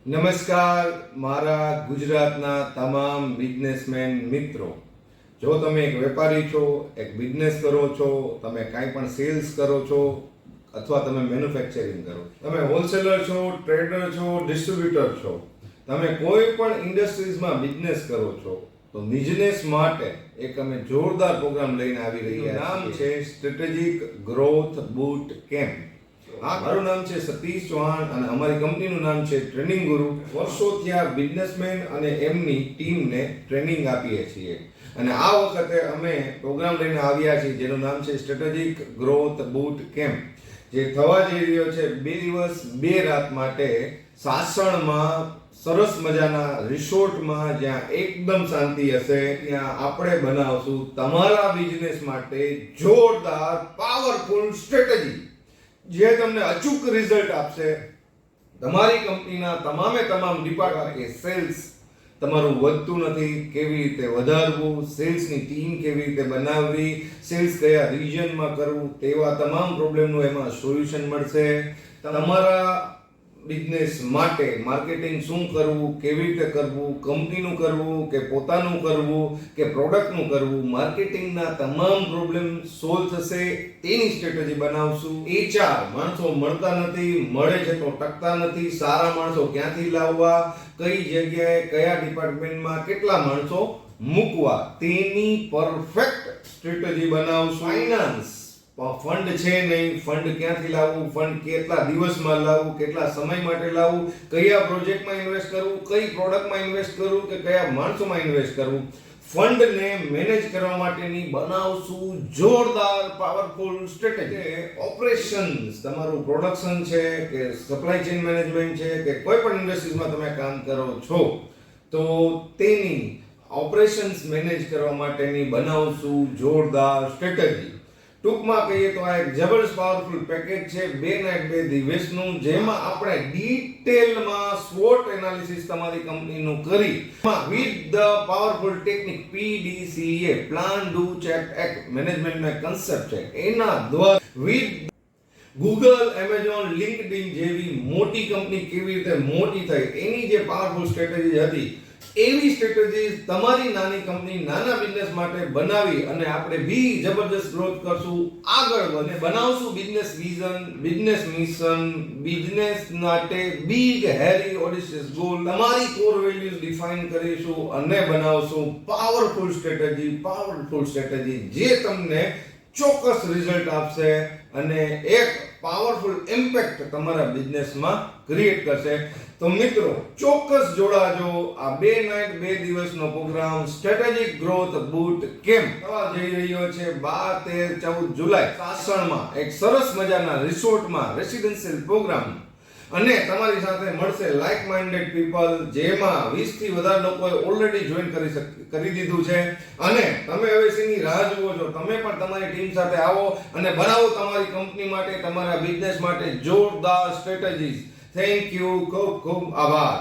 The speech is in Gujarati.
નમસ્કાર મારા ગુજરાતના તમામ બિઝનેસમેન મિત્રો. જો તમે એક વેપારી છો, એક બિઝનેસ કરો છો, તમે કાંઈ પણ સેલ્સ કરો છો અથવા તમે મેન્યુફેક્ચરિંગ કરો, તમે હોલસેલર છો, ટ્રેડર છો, ડિસ્ટ્રીબ્યુટર છો, તમે કોઈ પણ ઇન્ડસ્ટ્રીઝમાં બિઝનેસ કરો છો, તો બિઝનેસ માટે એક અમે જોરદાર પ્રોગ્રામ લઈને આવી રહ્યા છીએ. નામ છે સ્ટ્રેટેજિક ગ્રોથ બૂટ કેમ્પ. મારું નામ છે સતીશ ચૌહાણ અને અમારી કંપનીનું નામ છે ટ્રેનિંગ ગુરુ. વર્ષોથી આ બિઝનેસમેન અને એમની ટીમને ટ્રેનિંગ આપીએ છીએ અને આ વખતે અમે પ્રોગ્રામ લઈને આવ્યા છીએ જેનું નામ છે સ્ટ્રેટેજિક ગ્રોથ બૂટ કેમ્પ, જે થવા જઈ રહ્યો છે 2 દિવસ 2 રાત માટે સાસણમાં સરસ મજાના રિસોર્ટમાં, જ્યાં એકદમ શાંતિ હશે. ત્યાં આપણે બનાવશું તમારા બિઝનેસ માટે જોરદાર પાવરફુલ સ્ટ્રેટેજી જે તમને અચૂક રિઝલ્ટ આપશે. તમારી કંપનીના તમામ ડિપાર્ટમેન્ટ કે સેલ્સ તમારું વધતું નથી, કેવી રીતે વધારવું, સેલ્સની ટીમ કેવી રીતે બનાવવી, સેલ્સ કયા રિજનમાં કરવું, તેવા તમામ પ્રોબ્લેમનું એમાં સોલ્યુશન મળશે. તમારા બિઝનેસ માટે માર્કેટિંગ શું કરવું, કેવી રીતે કરવું, કંપનીનું કરવું કે પોતાનું કરવું કે પ્રોડક્ટનું કરવું, માર્કેટિંગના તમામ પ્રોબ્લેમ સોલ્વ થશે તેની સ્ટ્રેટેજી બનાવશું. HR માણસો મળતા નથી, મળે છે તો ટકતા નથી. સારા માણસો ક્યાંથી લાવવા, કઈ જગ્યાએ કયા ડિપાર્ટમેન્ટમાં કેટલા માણસો મૂકવા, તેની પરફેક્ટ સ્ટ્રેટેજી બનાવશું. ફાઇનાન્સ ફંડ છે નહીં, ફંડ ક્યાંથી લાવવું, ફંડ કેટલા દિવસમાં લાવવું, કેટલા સમય માટે લાવવું, કયા પ્રોજેક્ટમાં ઇન્વેસ્ટ કરવું, કઈ પ્રોડક્ટમાં ઇન્વેસ્ટ કરવું કે કયા માણસોમાં ઇન્વેસ્ટ કરવું, ફંડને મેનેજ કરવા માટેની બનાવશું જોરદાર પાવરફુલ સ્ટ્રેટેજી. ઓપરેશન્સ, તમારું પ્રોડક્શન છે કે સપ્લાય ચેઇન મેનેજમેન્ટ છે કે કોઈ પણ ઇન્ડસ્ટ્રીઝમાં તમે કામ કરો છો, તો તેની ઓપરેશન્સ મેનેજ કરવા માટેની બનાવશું જોરદાર સ્ટ્રેટેજી. ટૂંકમાં કહીએ તો આ એક જબરદસ્ત પાવરફુલ પેકેજ છે 2 નાઇટ 2 દિવસનું, જેમાં આપણે ડિટેલમાં SWOT એનાલિસિસ તમારી કંપનીનું કરી with the powerful technique PDCA, plan do check act, મેનેજમેન્ટનો કન્સેપ્ટ છે, એના દ્વારા વિથ ગૂગલ, એમેઝોન, લિંક્ડઇન જેવી મોટી કંપની કેવી રીતે મોટી થઈ એની જે પાવરફુલ સ્ટ્રેટેજી હતી, એવી સ્ટ્રેટેજી તમારી નાની કંપની, નાના બિઝનેસ માટે બનાવી અને આપણે બી જબરદસ્ત ગ્રોથ કરશું, આગળ વધે બનાવશું business vision, business mission, business માટે બિગ હેરી ઓડિશિયસ ગોલ, તમારી કોર વેલ્યુઝ ડિફાઇન કરીશું અને બનાવશું પાવરફુલ સ્ટ્રેટેજી જે તમને ચોક્કસ રિઝલ્ટ આપશે અને એક પાવરફુલ ઇમ્પેક્ટ તમારા બિઝનેસમાં ક્રિએટ કરશે. તો મિત્રો ચોક્કસ જોડાજો. આ 2 નાઇટ 2 દિવસનો program strategic growth boot camp થવા જઈ રહ્યો છે 12, 13, 14 જુલાઈ સાસણમાં એક સરસ મજાના રિસોર્ટમાં, રેસિડેન્શિયલ પ્રોગ્રામ. અને તમારી સાથે મળશે લાઇક માઇન્ડેડ પીપલ, જેમાં 20 થી વધારે લોકોએ ઓલરેડી જોઈન કરી દીધું છે અને તમે હવે શેની રાહ જુઓ છો? તમે પણ તમારી ટીમ સાથે આવો અને બનાવો તમારી કંપની માટે, તમારા બિઝનેસ માટે જોરદાર સ્ટ્રેટેજીસ. થેન્ક યુ, ખૂબ ખૂબ આભાર.